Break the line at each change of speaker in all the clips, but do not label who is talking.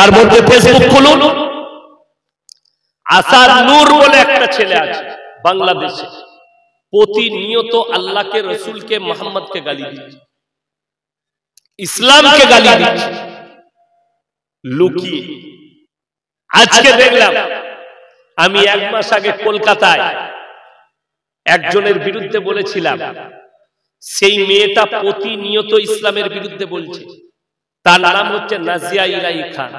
তার মধ্যে ফেসবুক খুলুন, আসার নূর বলে একটা ছেলে আছে বাংলাদেশে, প্রতিনিয়ত আল্লাহকে, রসুলকে, মোহাম্মদকে গালি দিচ্ছে, ইসলামকে গালি দিচ্ছে লুকিয়ে। আজকে দেখলাম, আমি 1 মাস আগে কলকাতায় একজনের বিরুদ্ধে বলেছিলাম, সেই মেয়েটা প্রতিনিয়ত ইসলামের বিরুদ্ধে বলছে। তার নাম হচ্ছে নাজিয়া ইলাহি খান।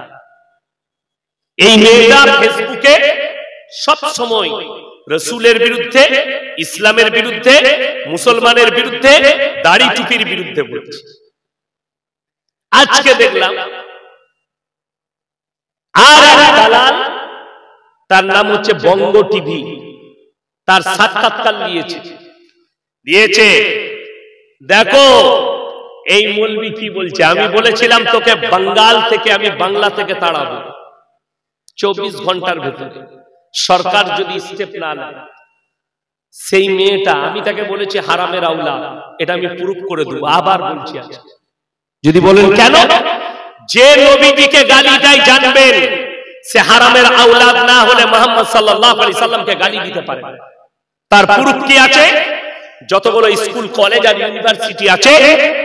এই মেয়েটা ফেসবুকে সব সময় রসুলের বিরুদ্ধে, ইসলামের বিরুদ্ধে, মুসলমানের বিরুদ্ধে, দাড়ি টুপির বিরুদ্ধে বলছে। আজকে দেখলাম আর এক দালাল, তার নাম হচ্ছে বঙ্গ টিভি, তার সাক্ষাৎকার দিয়েছে। দেখো এই মৌলবি কি বলছে। আমি বলেছিলাম তোকে বাঙ্গাল থেকে, আমি বাংলা থেকে তাড়াবো 24 ঘন্টার ভেতরে, সরকার যদি স্টেপ না নেয়। সেই মেয়েটা, আমি তাকে বলেছি হারামের আওলাদ, এটা আমি প্রুফ করে দেবো। আবার বলছি, যদি বলেন কেন, যে নবীজিকে গালি দেয় জানবেন সে হারামের আওলাদ না হলে মুহাম্মদ সাল্লাল্লাহু আলাইহি সাল্লামকে গালি দিতে পারে। তার প্রুফ কি আছে? যতগুলো স্কুল, কলেজ আর ইউনিভার্সিটি আছে,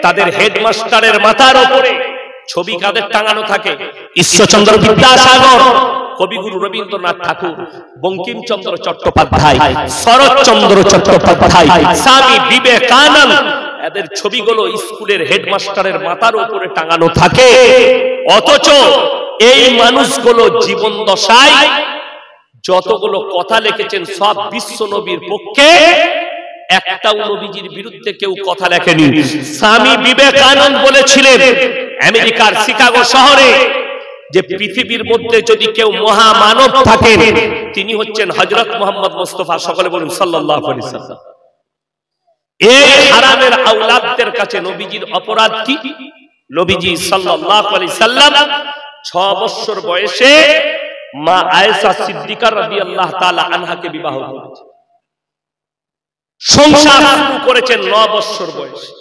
তাদের হেডমাস্টারের মাথার উপরে ছবি কাদের টাঙানো থাকে? ঈশ্বরচন্দ্র বিদ্যাসাগর, কবিগুরু রবীন্দ্রনাথ ঠাকুর, বঙ্কিমচন্দ্র চট্টোপাধ্যায়, শরৎচন্দ্র চট্টোপাধ্যায়, স্বামী বিবেকানন্দ, এদের ছবিগুলো স্কুলের হেডমাস্টারের মাথার উপরে টাঙানো থাকে। অথচ এই মানুষগুলো জীবন দশায় যতগুলো কথা লিখেছেন সব বিশ্ব নবীর পক্ষে, একটাও নবীজির বিরুদ্ধে কেউ কথা লেখেনি। স্বামী বিবেকানন্দ বলেছিলেন আমেরিকার শিকাগো শহরে যে পৃথিবীর মধ্যে যদি কেউ মহামানব থাকেন, তিনি হচ্ছেন হযরত মুহাম্মদ মুস্তাফা, সকলে বলুন সাল্লাল্লাহু আলাইহি সাল্লাম। এই হারামের আওলাদদের কাছে নবীজির অপরাধ কি? নবীজি সাল্লাল্লাহু আলাইহি সাল্লাম 6 বছর বয়সে মা আয়েশা সিদ্দিকা রাদিয়াল্লাহু তাআলা আনহাকে বিবাহ করেছেন। সংসার শুরু করেছেন 9 বছর বয়সে।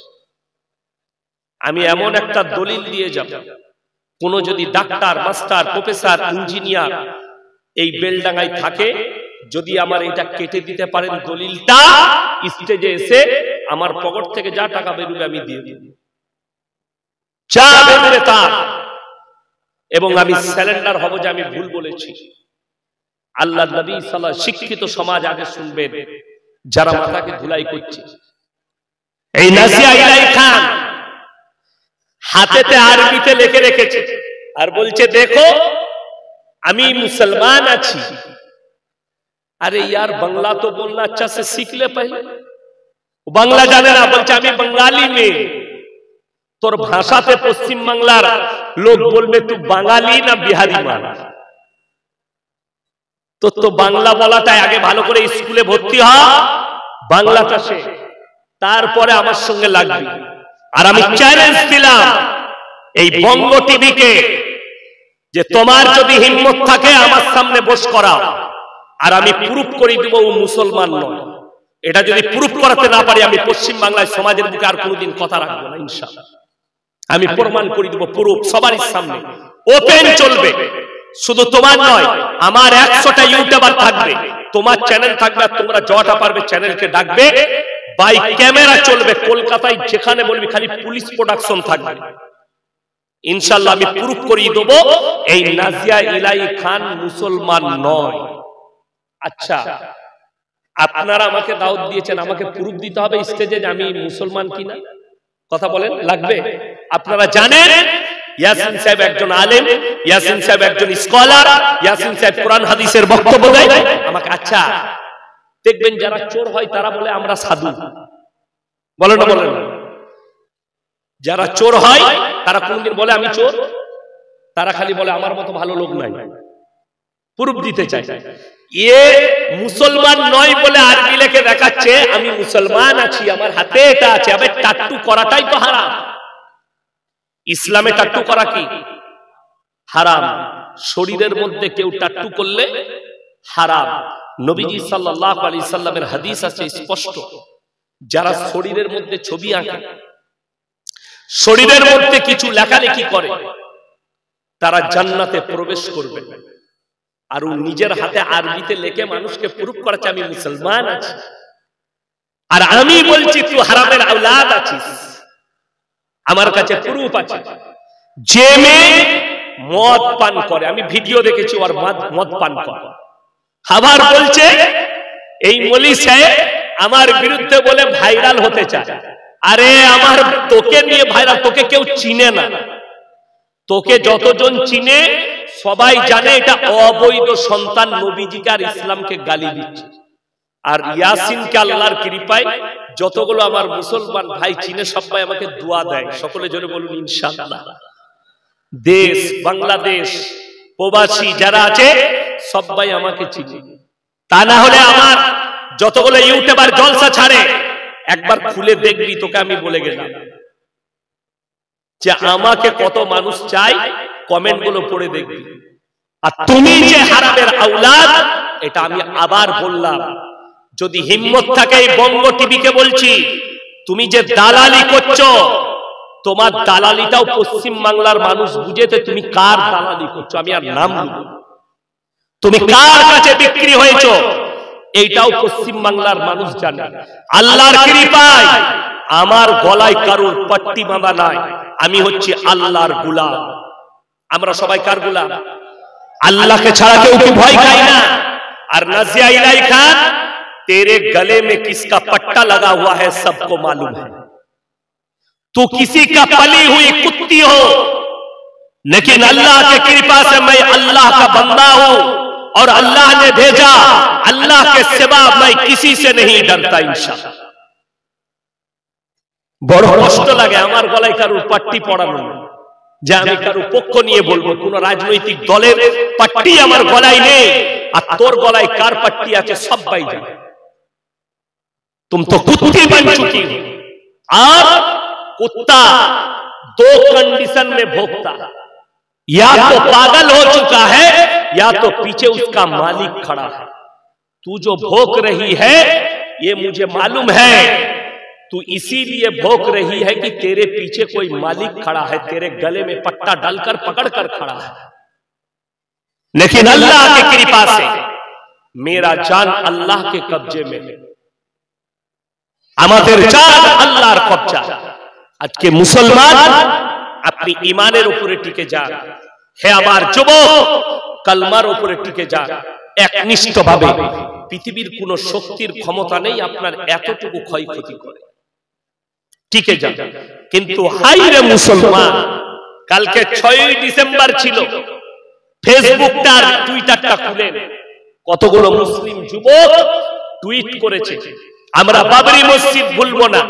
আমি এমন একটা দলিল দিয়ে যাব, কোন যদি ডাক্তার, মাস্টার, প্রফেসর, ইঞ্জিনিয়ার এই বেলডাঙ্গায় থাকে, যদি আমার এটা কেটে দিতে পারেন দলিলটা, স্টেজে এসে আমার পকেট থেকে যা টাকা বেরোবে আমি দিয়ে দেব, যা বেরোবে তা, এবং আমি স্যালেন্ডার হব যে আমি ভুল বলেছি। আল্লাহর নবী সাল্লাল্লাহু আলাইহি ওয়াসাল্লাম, শিক্ষিত সমাজ আগে শুনবেন যারা মাথাকে ধুলাই করছে। এই নাজিয়া ইলাহি খান হাতেতে আরবিতে লিখে রেখেছে আর বলছে দেখো আমি মুসলমান আছি। अरे यार बांग्ला तो बोलना अच्छा से सीख ले पहले। बांग्ला जाने ना, बोलছে আমি बंगाली में, তোর ভাষাতে পশ্চিম বাংলার লোক বলবে তুই বাঙালি না বিহারি মানুষ। তো বাংলা বলাটাই আগে ভালো করে স্কুলে ভর্তি হ, বাংলাটা শেখ, তারপরে আমার সঙ্গে লাগবি। আর আমি চ্যালেঞ্জ দিলাম এই বঙ্গ টিভিকে যে তোমার যদি হিম্মত থাকে আমার সামনে বস করাও, আর আমি প্রুফ করে দিব ও মুসলমান নয়। এটা যদি প্রুফ করাতে না পারি, আমি পশ্চিম বাংলায় সমাজের বুকে আর কোনোদিন কথা রাখবো না ইনশাআল্লাহ। আমি প্রমাণ করে দিব, প্রুফ সবারই সামনে ওপেন চলবে। শুধু তোমার নয়, আমার 100টা ইউটিউবার থাকবে, তোমার চ্যানেল থাকবে, আর তোমরা যটা পারবে চ্যানেলকে ডাকবে, বাই ক্যামেরা চলবে। কলকাতায় যেখানে বলবি খালি পুলিশ প্রোডাকশন থাকবে, ইনশাআল্লাহ আমি প্রুফ করিয়ে দেব এই নাজিয়া ইলাহি খান মুসলমান নয়। আচ্ছা, আপনারা আমাকে দাওয়াত দিয়েছেন, আমাকে প্রুফ দিতে হবে স্টেজে যে আমি মুসলমান কিনা। কথা বলেন, লাগবে? আপনারা জানেন ইয়াসিন সাহেব একজন আলেম, ইয়াসিন সাহেব একজন স্কলার, ইয়াসিন সাহেব কোরআন হাদিসের বক্তব্য দেয় আমাকে। আচ্ছা, দেখবেন যারা চোর হয় তারা বলে আমরা সাধু, বলে না? বলেন, যারা চোর হয় তারা কোনদিন বলে আমি চোর? তারা খালি বলে আমার মতো ভালো লোক নাই, প্রুফ দিতে চায়। এ মুসলমান নয় বলে আরবি লিখে দেখাচ্ছে আমি মুসলমান আছি, আমার হাতে এটা আছে। আবে টাট্টু করাটাই তো হারাম। ইসলামে টাট্টু করা কি হারাম? শরীরের মধ্যে কেউ টাট্টু করলে হারাম। নবীজি সাল্লাল্লাহু আলাইহি সাল্লামের হাদিস আছে স্পষ্ট, যারা শরীরের মধ্যে ছবি আঁকে, শরীরের মধ্যে কিছু লেখালেখি করে, তারা জান্নাতে প্রবেশ করবে। আর ও নিজের হাতে আরবিতে লেখে মানুষকে প্রুফ করেছে আমি মুসলমান আছি। আর আমি বলছি তুই হারামের আওলাদ আছিস। আমার কাছে প্রুফ আছে। যে মেয়ে মদ পান করে, আমি ভিডিও দেখেছি ওর মদ পান করে, আবার বলছে এই মলি সাহেব আমার বিরুদ্ধে বলে ভাইরাল হতে চায়। আরে আমার তোকে নিয়ে ভাইরাল, তোকে কেউ চিনে না। তোকে যতজন চিনে সবাই জানে এটা অবৈধ সন্তান নবীজিকে আর ইসলামকে গালি দিচ্ছে। আর ইয়াসিনকে আল্লাহর কৃপায় যতগুলো আমার মুসলমান ভাই চিনে সবাই আমাকে দোয়া দেয়। সকলে জোরে বলুন ইনশাআল্লাহ। দেশ বাংলাদেশ প্রবাসী যারা আছে সবাই আমাকে চিনে। তা না হলে আমার যতগুলো ইউটিউবার জলসা ছাড়ে একবার খুলে দেখবি, তোকে আমি বলে গেলাম যে আমাকে কত মানুষ চাই, কমেন্ট গুলো পড়ে দেখবি। আর তুমি যে হারামের আওলাদ, এটা আমি আবার বললাম, যদি হিম্মত থাকে এই বঙ্গ টিভিকে বলছি, তুমি যে দালালি করছো, তোমার দালালিটাও পশ্চিম বাংলার মানুষ বুঝেছে তুমি কার দালালি করছো। আমি আর নাম বলবো, তুমি কার কাছে বিক্রি হয়েছো এইটাও পশ্চিম বাংলার মানুষ জানে। আল্লাহর কৃপায় আমার গলায় কারোর পট্টি বাঁধা নাই, আমি হচ্ছি আল্লাহর গোলাম। আমরা সবাই কার গোলাম? আল্লাহকে ছাড়া কেউ কি ভয় খায় না। আর নাজিয়া ইলাই খান, तेरे गले में किसका पट्टा लगा हुआ है सबको मालूम है। तू किसी का पली हुई कुत्ती हो, लेकिन अल्लाह की कृपा से मैं अल्लाह का बंदा हूं और अल्लाह ने भेजा, अल्लाह के सिवा मैं किसी से नहीं डरता इंशाअल्लाह। বড় কষ্ট লাগে আমার গলায় কারোর পাট্টি পড়ানো, যে আমি কারোর পক্ষ নিয়ে বলবো। কোন রাজনৈতিক দলের পাট্টি আমার গলায় নেই, আর তোর গলায় কার পাট্টি আছে সবাই জানে। तुम तो कुत्ते बन चुकी हो। और कुत्ता दो कंडीशन में भोंकता, या तो पागल हो चुका है या तो पीछे उसका मालिक खड़ा है। तू जो भोंक रही है ये मुझे मालूम है, तू इसीलिए भोंक रही है कि तेरे पीछे कोई मालिक खड़ा है, तेरे गले में पट्टा डालकर पकड़ कर खड़ा है। लेकिन अल्लाह की कृपा से मेरा जान अल्लाह के कब्जे में है। আমাদের জান আল্লাহর কবজা। আজকে মুসলমান আপনি ঈমানের উপরে টিকে যান। হে আমার যুবক, কালমার উপরে টিকে যান একনিষ্ঠভাবে। পৃথিবীর কোন শক্তির ক্ষমতা নেই আপনার এতটুকু ক্ষয়ক্ষতি করে। টিকে যান। কিন্তু হাই রে মুসলমান, কালকে 6ই ডিসেম্বর ছিল, ফেসবুকটা আর টুইটারটা খুলেন, কতগুলো মুসলিম যুবক টুইট করেছে, আমরা বাবরি মসজিদ ভুলবো না,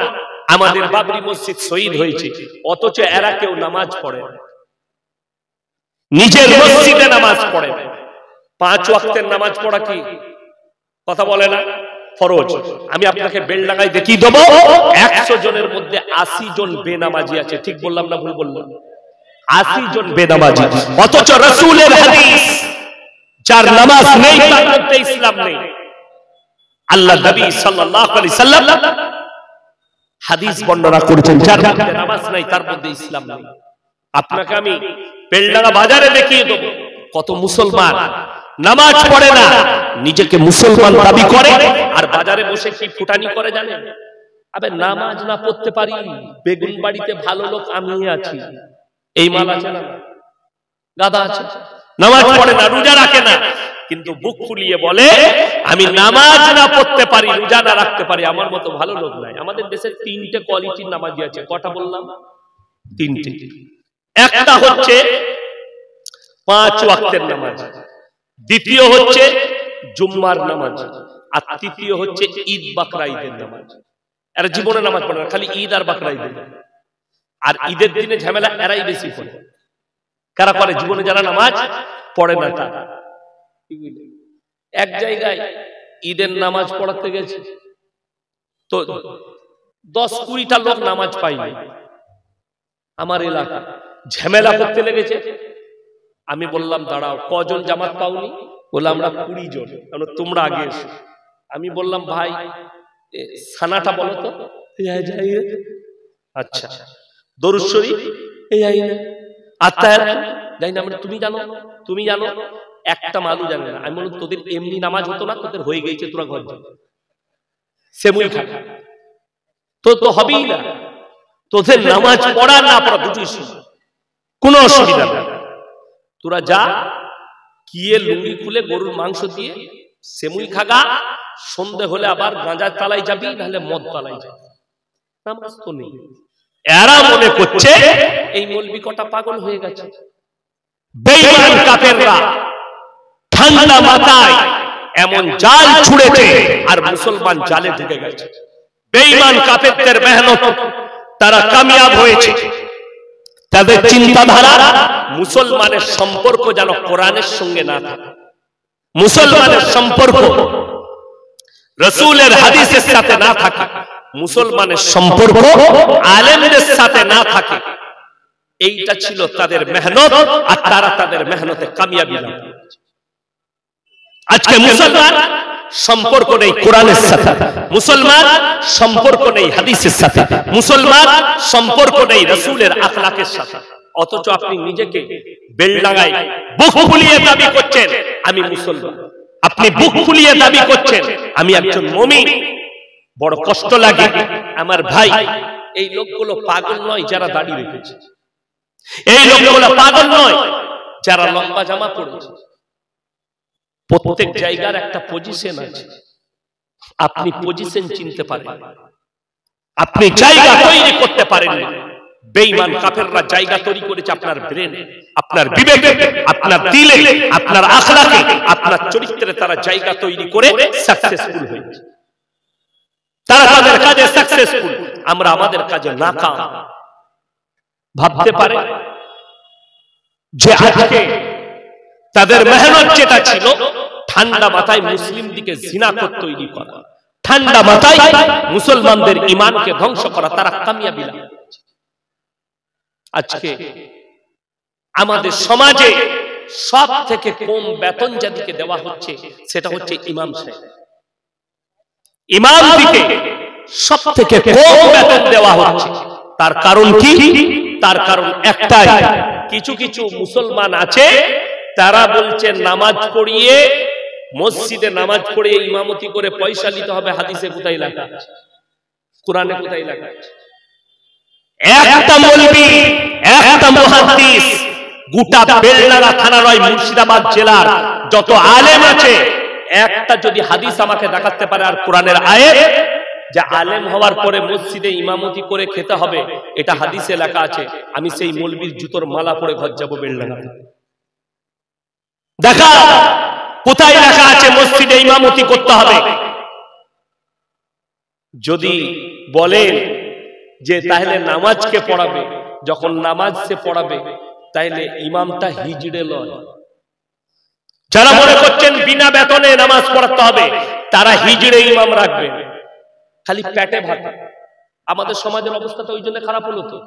আমাদের বাবরি মসজিদ শহীদ হয়েছে। অথচ এরা কেউ নামাজ পড়ে না, নিজের মসজিদে নামাজ পড়ে না। 5 ওয়াক্তের নামাজ পড়া কি কথা বলে না? ফরজ। আমি আপনাকে বেলডাঙ্গায় দেখিয়ে দেবো 100 জনের মধ্যে 80 জন বেনামাজি আছে। ঠিক বললাম না ভুল বললাম? 80 জন বেনামাজি। অথচ রাসূলের হাদিস, যার নামাজ নেই তার মধ্যে ইসলাম নেই। আল্লাহ নবী সাল্লাল্লাহু আলাইহি সাল্লাম হাদিস বর্ণনা করেছেন, যার মধ্যে নামাজ নাই তার মধ্যে ইসলাম নেই। আপনাকে আমি বেলডাঙ্গা বাজারে দেখিয়ে দেব কত মুসলমান নামাজ পড়ে না, নিজেকে মুসলমান দাবি করে, আর বাজারে বসে কি ফুটানি করে জানেন? আবে নামাজ না পড়তে পারি, বেগুন বাড়িতে ভালো লোক আমি আছি, এই মাল আছে না, গাদা আছে, নামাজ পড়ে না, রোজা রাখে না, কিন্তু বুক ফুলিয়ে বলে আমি নামাজ না পড়তে পারি, রোজা না রাখতে পারি, আমার মতো ভালো লোক নাই। আমাদের দেশে 3টে কোয়ালিটির নামাজি আছে। কটা বললাম? 3টে। একটা হচ্ছে 5 ওয়াক্তের নামাজ, দ্বিতীয় হচ্ছে জুম্মার নামাজ, আর তৃতীয় হচ্ছে ঈদ বাকরা ঈদের নামাজ। এরা জীবনে নামাজ পড়ে না, খালি ঈদ আর বাকরা ঈদের। আর ঈদের দিনে ঝামেলা এরাই বেশি করে। কারা করে? জীবনে যারা নামাজ পড়ে না তারা। এক জায়গায় ঈদের নামাজ পড়াতে গেছে, তো 10-20টা লোক নামাজ পায়নি। আমার এলাকা ঝামেলা করতে লেগেছে। আমি বললাম দাঁড়াও, কজন জামাত পাওনি? বললাম আমরা 20 জন। তোমরা আগে এসো। আমি বললাম ভাই সানাটা বলো তো। আচ্ছা, দরুদ শরীফ এই আইনা, আত্তাহিয়াত জানি না আমরা, তুমি জানো, একটা মালু জানে না। আমি বললাম তোদের এমনি নামাজ হতো না, তোদের হয়ে গেছে, তোরা ঘর যা, সেমুই খা, তো হবেই না, তোদের নামাজ পড়া না পড়া দুটোই কোনো অসুবিধা নেই, তোরা যা গিয়ে লুঙ্গি খুলে গরুর মাংস দিয়ে সেমুই খাগা, সন্ধে হলে আবার গাঁজার তালাই যাবি, নাহলে মদ তালাই যাবি, নামাজ তো নেই। এরা মনে করছে এই মৌলবি কটা পাগল হয়ে গেছে। বেঈমান কাফেররা ঠান্ডা মাথায় এমন জাল ছুড়েছে আর মুসলমান জালে ঢুকে গেছে। বেঈমান কাফেরদের মেহনত, তারা কামিয়াব হয়েছে। তাদের চিন্তাধারা মুসলমানের সম্পর্ক যেন কোরআনের সঙ্গে না থাকে, মুসলমানের সম্পর্ক রাসূলের হাদিসের সাথে না থাকে, মুসলমানের সম্পর্ক আলেমদের সাথে না থাকে। এইটা ছিল তাদের মেহনত, আর তারা তাদের মেহনতে কামিয়াবি লাভ করেছে। আজকে মুসলমান সম্পর্ক নেই কোরআনের সাথে, মুসলমান সম্পর্ক নেই হাদিসের সাথে, মুসলমান সম্পর্ক নেই রাসূলের আখলাকের সাথে। অথচ আপনি নিজেকে বেলডাঙ্গায় বুক ফুলিয়ে দাবি করছেন আমি মুসলমান, আপনি বুক ফুলিয়ে দাবি করছেন আমি একজন মুমিন। বড় কষ্ট লাগে আমার ভাই, এই লোকগুলো পাগল নয় যারা দাড়ি রেখেছে, এই লোকগুলো পাগল নয় যারা লম্বা জামা পরেছে। প্রত্যেক জায়গার একটা পজিশন আছে, আপনি পজিশন চিনতে পারেন, আপনি জায়গা তৈরি করতে পারেন। বেঈমান কাফেররা জায়গা তৈরি করেছে আপনার ব্রেনে, আপনার বিবেকে, আপনার দিলে, আপনার আখলাকে, আপনার চরিত্রে। তারা জায়গা তৈরি করে সাকসেসফুল হয়েছে, তারা তাদের কাজে সাকসেসফুল, আমরা আমাদের কাজে নাকাম। ভাবতে পারে যে আজকে তাদের মেহনত যেটা ছিল ঠান্ডা মাথায় মুসলিম দিকে জিনাকত তৈরি করা, ঠান্ডা মাথায় মুসলমানদের ঈমানকে ধ্বংস করা, তারা কামিয়াবি লাভ করেছে। আজকে আমাদের সমাজে সব থেকে কম বেতন যাদেরকে দেওয়া হচ্ছে সেটা হচ্ছে ইমাম সাহেব। ইমাম দিকে সব থেকে কম বেতন দেওয়া হচ্ছে। তার কারণ কি? তার কারণ একটাই, কিছু কিছু মুসলমান আছে তারা বলছে নামাজ পড়িয়ে মসজিদে নামাজ পড়ে ইমামতি করে পয়সা নিতে হবে। হাদিসে কোথায় লেখা আছে? কোরআনে কোথায় লেখা আছে? একটা মৌলবি, একটা মুহাদ্দিস, গোটা বেলডাঙ্গা থানা নয় মুর্শিদাবাদ জেলার যত আলেম আছে, একটা যদি হাদিস আমাকে দেখাতে পারে আর কোরআনের আয়াত যে আলেম হওয়ার পরে মসজিদে ইমামতি করে খেতে হবে, এটা হাদিসে লেখা আছে, আমি সেই মৌলবীর জুতোর মালা পরে ঘর যাব বেলডাঙ্গা। দেখা কোথায় লেখা আছে মসজিদে ইমামতি করতে হবে? যদি বলেন যে তাহলে নামাজকে পড়াবে, যখন নামাজ সে পড়াবে তাহলে ইমামটা হিজড়ে লয়। যারা মনে করছেন বিনা বেতনে নামাজ পড়াতে হবে তারা হিজড়ে ইমাম রাখবেন, খালি পেটে ভাতে। আমাদের সমাজের অবস্থাটা ওই জন্য খারাপ হলো তো।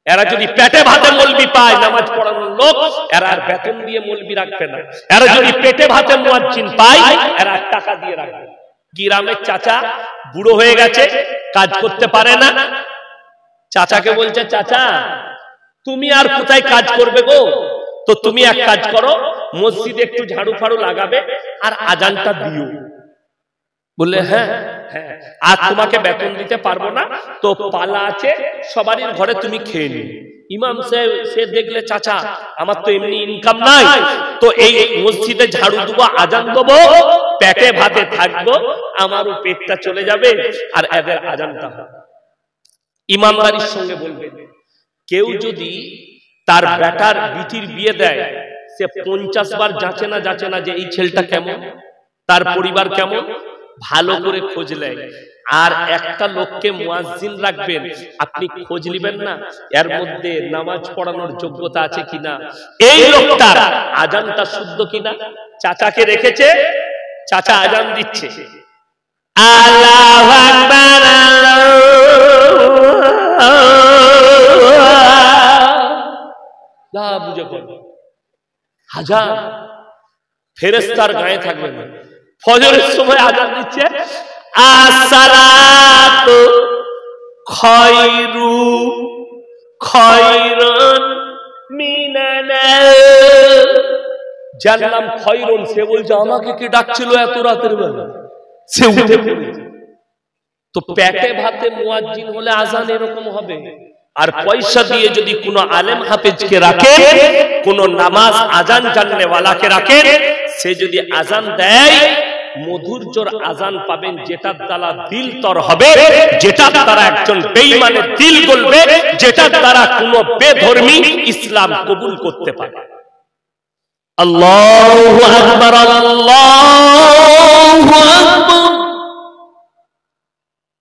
এরা যদি পেটে ভাতে মৌলবি পায় নামাজ পড়ানোর লোক, এরা আর বেতন দিয়ে মৌলবি রাখবে না। এরা যদি পেটে ভাতে মুয়াজ্জিন পায়, এরা টাকা দিয়ে রাখবে। গ্রামের চাচা বুড়ো হয়ে গেছে, কাজ করতে পারে না, চাচাকে বলছে চাচা তুমি আর কোথায় কাজ করবে গো, তো তুমি এক কাজ করো, মসজিদে একটু ঝাড়ু ফাড়ু লাগাবে আর আজানটা দিও। বললে হ্যাঁ হ্যাঁ, আর তোমাকে বেতন দিতে পারবো না, তো পালা আছে সবারই ঘরে, তুমি খেয়ে নিও। ইমাম সাহেব সে দেখলে চাচা আমার তো এমনি ইনকাম নাই, তো এই মসজিদে ঝাড়ু দেবো, আজান দেবো, পেটে ভাতে থাকবো, আমারও পেটটা চলে যাবে আর এদের আজানটা হবে। ইমানদারির সঙ্গে বলবে, কেউ যদি তার বেটার বিটির বিয়ে দেয়, সে 50 বার যাচে না যে এই ছেলেটা কেমন, তার পরিবার কেমন, ভালো করে খোঁজ নেয়। আর একটা লোককে মুয়াজ্জিন রাখবেন, আপনি খোঁজ নেবেন না এর মধ্যে নামাজ পড়ানোর যোগ্যতা আছে কিনা, এই লোকটার আজানটা শুদ্ধ কিনা। চাচাকে রেখেছে, চাচা আজান দিচ্ছে, আল্লাহু আকবার, না বুঝে পড়বে, হাজার ফেরেশতার গায়ে থাকবে না। ফজরের সময় আজান দিচ্ছে, আসসালাতু খায়রুন মিনান যার নাম খয়রুন, সে বলছে আমাকে কে ডাকছিল এত রাতের বেলা, সে উঠে পড়েছে। তো পেটে ভাতে মুয়াজ্জিন হলে আজান এরকম হবে। আর পয়সা দিয়ে যদি কোনো আলেম হাফেজকে রাখে, কোন নামাজ আজান জাননেওয়ালাকে রাখে, সে যদি আজান দেয় মধুর্যর আজান পাবেন, যেটার দ্বারা দিল তর হবে, যেটার দ্বারা একজন বেঈমানের দিল গলবে, যেটার দ্বারা কোনো বেধর্মী ইসলাম কবুল করতে পারে। আল্লাহু আকবার, আল্লাহু আকবার।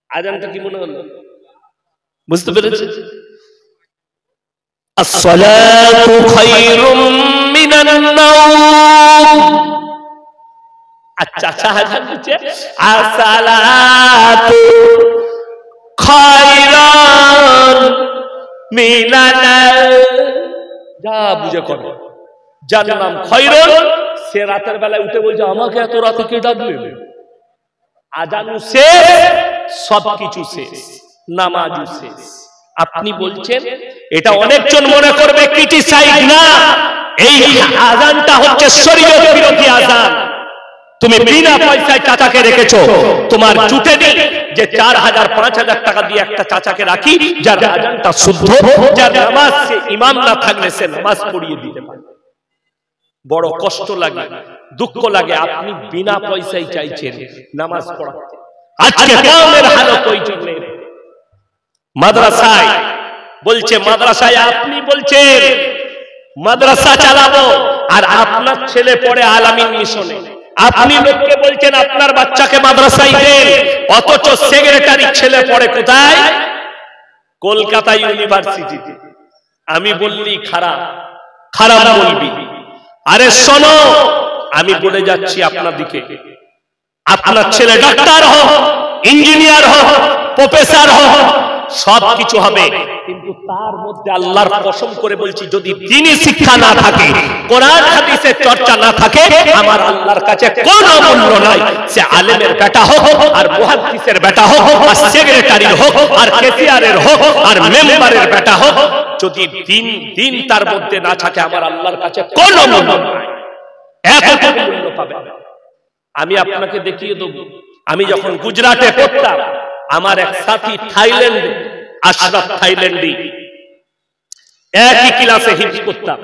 আজানটা কি মনে হলো? বুঝতে পেরেছেন? আসসালাতু খায়রুম মিনান নাওম। আচ্ছা আচ্ছা, আজান দিচ্ছে আসসালাতু খায়রুম মিনান নাওম। যা বুঝে করো। যার নাম খয়রুন, সে রাতের বেলায় উঠে বলছে আমাকে এত রাতে কে ডাকবে? আজানও শেষ, সবকিছু শেষ, নামাজও শেষ। আপনি বলছেন এটা অনেকজন মনে করবে ক্রিটিসাইজ, না, এই আজানটা হচ্ছে শরীয়ত বিরোধী আজান। তুমি বিনা পয়সায় চাচাকে রেখেছো, তোমার জুটে নেই যে 4000 5000 টাকা দিয়ে একটা চাচাকে রাখি যার আজানটা শুদ্ধ, যার নামাজ সে ইমাম না থাকলে সে নামাজ পড়িয়ে দিতে পারে। বড় কষ্ট লাগে, দুঃখ লাগে, আপনি বিনা পয়সায় চাইছেন নামাজ পড়াতে। আজকে গ্রামের হালত ওই জন্য মাদ্রাসায় বলছে, মাদ্রাসায় আপনি বলছেন মাদ্রাসা চালাবো, আর আপনার ছেলে পড়ে আলামিন মিশনে। আপনি লোককে বলছেন আপনার বাচ্চাকে মাদ্রাসায় দেন, অথচ সেক্রেটারি ছেলে পড়ে কোথায়? কলকাতা ইউনিভার্সিটিতে। আমি বললি খারাপ, খারাপ বলবি। আরে শোনো, আমি বলে যাচ্ছি আপনাদিকে, আপনার ছেলে ডাক্তার হোক, ইঞ্জিনিয়ার হোক, প্রফেসর হোক, সব কিছু হবে, কিন্তু তার মধ্যে আল্লাহর কসম করে বলছি, যদি দ্বীনি শিক্ষা না থাকে, কোরআন হাদিসের চর্চা না থাকে, আমার আল্লাহর কাছে কোনো মূল্য নাই। সে আলেমের বেটা হোক, আর মুহাদ্দিসের বেটা হোক, আর সেক্রেটারির হোক, আর ক্যাশিয়ারের হোক, আর মেম্বারের বেটা হোক, যদি দিন তার মধ্যে না থাকে, আমার আল্লাহর কাছে কোনো মূল্য নাই, এতটুকু মূল্য পাবে না। আমি আপনাকে দেখিয়ে দেব, আমি যখন গুজরাটে পড়তাম, আমার এক সাথী থাইল্যান্ডে, আশরাফ থাইল্যান্ডি, একই ক্লাসে হিফজ করতাম।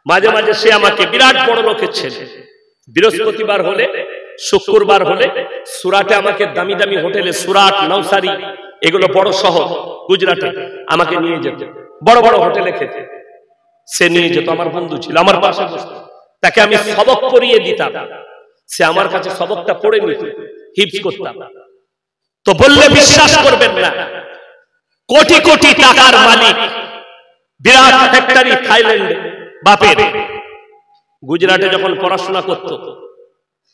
মাঝে মাঝে সে আমাকে, বিরাট বড় লোকের ছেলে, বৃহস্পতিবার হলে, শুক্রবার হলে সুরাটে আমাকে দামি দামি হোটেলে, সুরাট, নওসারি, এগুলো বড় শহর গুজরাটে, আমাকে নিয়ে যেত, বড় বড় হোটেলে খেতে সে নিয়ে যেত। আমার বন্ধু ছিল, আমার পাশে বসত, তাকে আমি সবক পড়িয়ে দিতাম, সে আমার কাছে সবকটা পড়ে নিত, হিফজ করতাম। তো বললে বিশ্বাস করবেন না, কোটি কোটি টাকার মালিক, বিরাট ফ্যাক্টরি থাইল্যান্ডে বাপের। গুজরাটে যখন পড়াশোনা করত,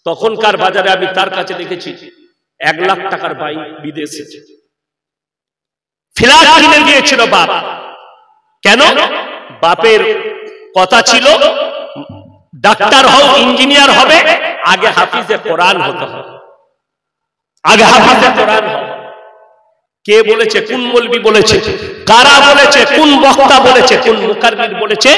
তখনকার বাজারে আমি তার কাছে দেখেছি 1 লাখ টাকার বাইক বিদেশে ফ্ল্যাট কিনে দিয়েছিল বাপ। কেন? বাপের কথা ছিল ডাক্তার হও, ইঞ্জিনিয়ার হবে, আগে হাফিজে কোরআন হতে হবে, আগে হাফিজে কোরআন হবে। কে বলেছে? কোন মৌলবি বলেছে? কারা বলেছে? কোন বক্তা বলেছে? কোন মুকাররির বলেছে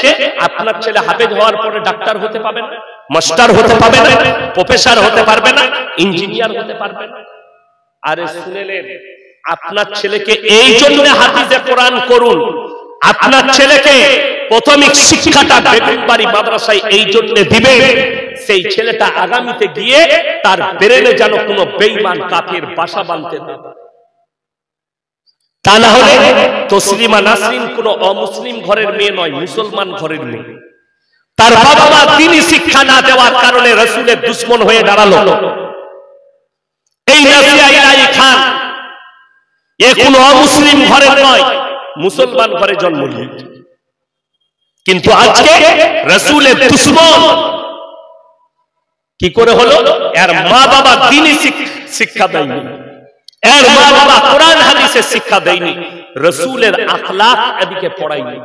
আপনার ছেলে হাফেজ হওয়ার পরে ডাক্তার হতে পাবে না, মাস্টার হতে পাবে না, প্রফেসর হতে পারবে না, ইঞ্জিনিয়ার হতে পারবে না? আরে শুনেলেন, আপনার ছেলেকে এই জন্য হাফিজে কোরআন করুন, আপনার ছেলেকে প্রাথমিক শিক্ষাটা বেগুনবাড়ি মাদ্রাসায় এই জন্য দিবে, সেই ছেলেটা আগামীতে গিয়ে তার ব্রেনে যেন কোনো বেঈমান কাফের বাসা বাঁধতে না পারে। তা না হলে তসলিমা নাসরিন কোনো অমুসলিম ঘরের মেয়ে নয়, মুসলমান ঘরের মেয়ে। তার বাবা মা দ্বীনি শিক্ষা না দেওয়ার কারণে রাসূলের দুশমন হয়ে দাঁড়ালো। এই নাসিয়া ইলাহি খান এ কোনো অমুসলিম ঘরের নয়, মুসলমান ঘরে জন্ম নিয়েছে, কিন্তু আজকে রাসূলের দুশমন কি করে হলো? এর মা বাবা দ্বীনি শিক্ষা দেয়নি, এর মা বাবা কোরআন হাদিসের শিক্ষা দেয়নি, রাসূলের আখলাক এদিকে পড়ায়নি।